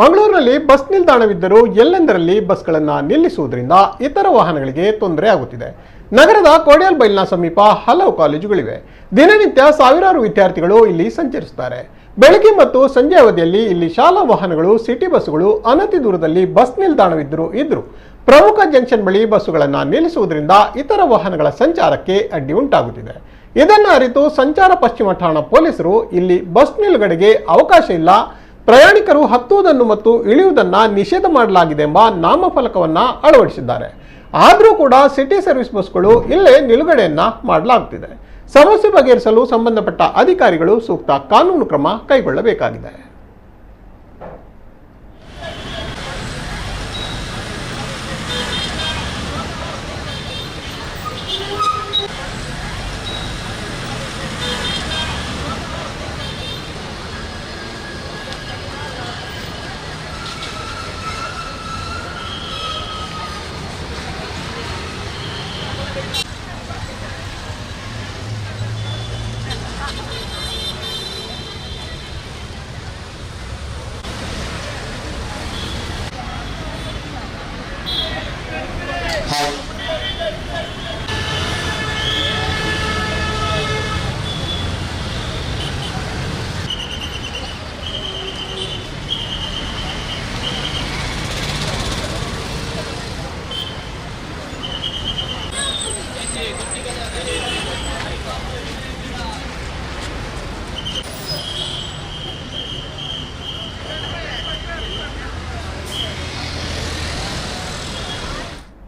ಮಂಗಳೂರಿನಲ್ಲಿ ಬಸ್ ನಿಲ್ದಾಣವಿದ್ದರೂ ಎಲ್ಲೆಂದರಲ್ಲಿ ಬಸ್ಗಳನ್ನು ನಿಲ್ಲಿಸುವುದರಿಂದ ಇತರ ವಾಹನಗಳಿಗೆ ತೊಂದರೆ ಆಗುತ್ತಿದೆ. ನಗರದ ಕೋಡಿಯಲ್ ಬೈಲ್ನ ಸಮೀಪ ಹಲವು ಕಾಲೇಜುಗಳಿವೆ. ದಿನನಿತ್ಯ ಸಾವಿರಾರು ವಿದ್ಯಾರ್ಥಿಗಳು ಇಲ್ಲಿ ಸಂಚರಿಸುತ್ತಾರೆ. ಬೆಳಗ್ಗೆ ಮತ್ತು ಸಂಜೆ ಅವಧಿಯಲ್ಲಿ ಇಲ್ಲಿ ಶಾಲಾ ವಾಹನಗಳು, ಸಿಟಿ ಬಸ್ಸುಗಳು ಅನತಿ ದೂರದಲ್ಲಿ ಬಸ್ ನಿಲ್ದಾಣವಿದ್ದರೂ ಪ್ರಮುಖ ಜಂಕ್ಷನ್ ಬಳಿ ಬಸ್ಸುಗಳನ್ನು ನಿಲ್ಲಿಸುವುದರಿಂದ ಇತರ ವಾಹನಗಳ ಸಂಚಾರಕ್ಕೆ ಅಡ್ಡಿ ಉಂಟಾಗುತ್ತಿದೆ. ಇದನ್ನು ಅರಿತು ಸಂಚಾರ ಪಶ್ಚಿಮ ಠಾಣಾ ಪೊಲೀಸರು ಇಲ್ಲಿ ಬಸ್ ನಿಲುಗಡೆಗೆ ಅವಕಾಶ ಇಲ್ಲ, ಪ್ರಯಾಣಿಕರು ಹತ್ತುವುದನ್ನು ಮತ್ತು ಇಳಿಯುವುದನ್ನು ನಿಷೇಧ ಮಾಡಲಾಗಿದೆ ಎಂಬ ನಾಮಫಲಕವನ್ನು ಅಳವಡಿಸಿದ್ದಾರೆ. ಆದರೂ ಕೂಡ ಸಿಟಿ ಸರ್ವಿಸ್ ಬಸ್ಗಳು ಇಲ್ಲೇ ನಿಲುಗಡೆಯನ್ನ ಮಾಡಲಾಗುತ್ತಿದೆ. ಸಮಸ್ಯೆ ಬಗೆಹರಿಸಲು ಸಂಬಂಧಪಟ್ಟ ಅಧಿಕಾರಿಗಳು ಸೂಕ್ತ ಕಾನೂನು ಕ್ರಮ ಕೈಗೊಳ್ಳಬೇಕಾಗಿದೆ.